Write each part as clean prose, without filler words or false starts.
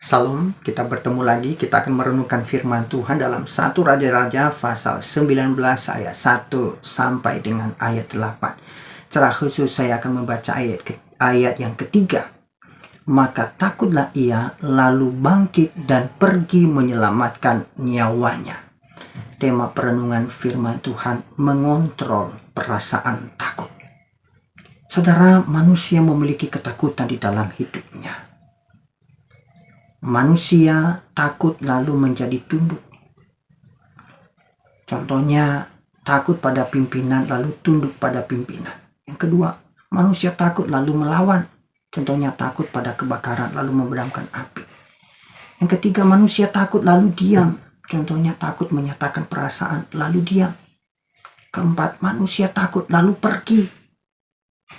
Salam, kita bertemu lagi. Kita akan merenungkan firman Tuhan dalam 1 Raja-Raja pasal 19 ayat 1 sampai dengan ayat 8. Secara khusus saya akan membaca ayat yang ketiga. Maka takutlah ia, lalu bangkit dan pergi menyelamatkan nyawanya. Tema perenungan firman Tuhan, mengontrol perasaan takut. Saudara, manusia memiliki ketakutan di dalam hidupnya. Manusia takut lalu menjadi tunduk. Contohnya, takut pada pimpinan lalu tunduk pada pimpinan. Yang kedua, manusia takut lalu melawan. Contohnya, takut pada kebakaran lalu memadamkan api. Yang ketiga, manusia takut lalu diam. Contohnya, takut menyatakan perasaan lalu diam. Keempat, manusia takut lalu pergi.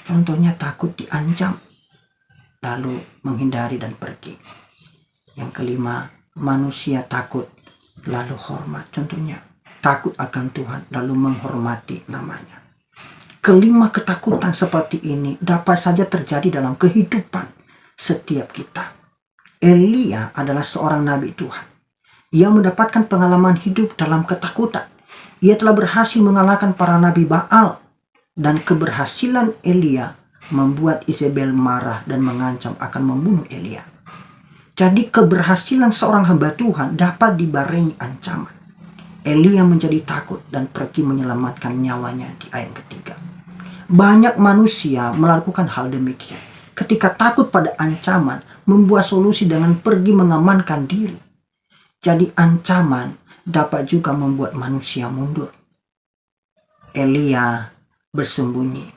Contohnya, takut diancam lalu menghindari dan pergi. Yang kelima, manusia takut lalu hormat. Contohnya, takut akan Tuhan lalu menghormati namanya. Kelima ketakutan seperti ini dapat saja terjadi dalam kehidupan setiap kita. Elia adalah seorang nabi Tuhan. Ia mendapatkan pengalaman hidup dalam ketakutan. Ia telah berhasil mengalahkan para nabi Baal. Dan keberhasilan Elia membuat Isabel marah dan mengancam akan membunuh Elia. Jadi keberhasilan seorang hamba Tuhan dapat dibarengi ancaman. Elia menjadi takut dan pergi menyelamatkan nyawanya di ayat ketiga. Banyak manusia melakukan hal demikian. Ketika takut pada ancaman, membuat solusi dengan pergi mengamankan diri. Jadi ancaman dapat juga membuat manusia mundur. Elia bersembunyi.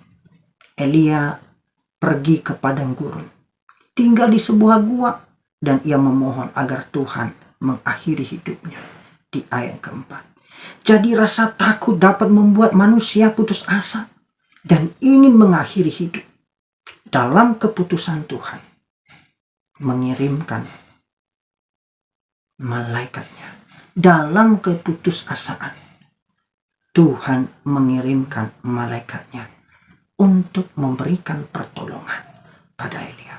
Elia pergi ke padang gurun. Tinggal di sebuah gua. Dan ia memohon agar Tuhan mengakhiri hidupnya di ayat keempat. Jadi rasa takut dapat membuat manusia putus asa dan ingin mengakhiri hidup. Dalam keputusan Tuhan mengirimkan malaikatnya. Dalam keputusasaan Tuhan mengirimkan malaikatnya untuk memberikan pertolongan pada Elia.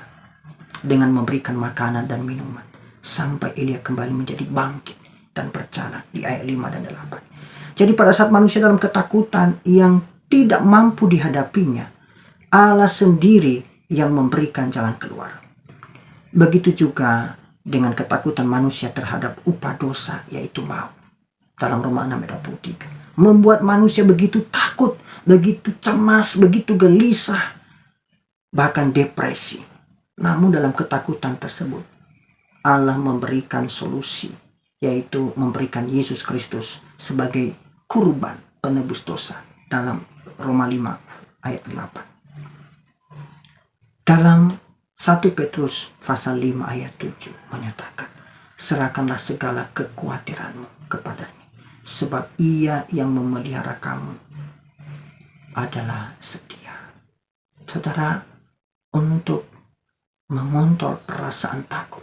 Dengan memberikan makanan dan minuman. Sampai Elia kembali menjadi bangkit dan berjalan di ayat 5 dan 8. Jadi pada saat manusia dalam ketakutan yang tidak mampu dihadapinya, Allah sendiri yang memberikan jalan keluar. Begitu juga dengan ketakutan manusia terhadap upah dosa, yaitu maut. Dalam Roma 6 ayat 23. Membuat manusia begitu takut, begitu cemas, begitu gelisah, bahkan depresi. Namun dalam ketakutan tersebut, Allah memberikan solusi, yaitu memberikan Yesus Kristus sebagai kurban penebus dosa. Dalam Roma 5 ayat 8. Dalam 1 Petrus pasal 5 ayat 7 menyatakan, serahkanlah segala kekhawatiranmu kepadanya, sebab ia yang memelihara kamu adalah setia. Saudara, untuk mengontrol perasaan takut,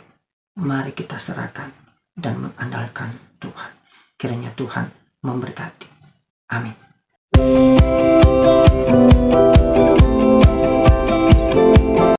mari kita serahkan dan mengandalkan Tuhan. Kiranya Tuhan memberkati. Amin.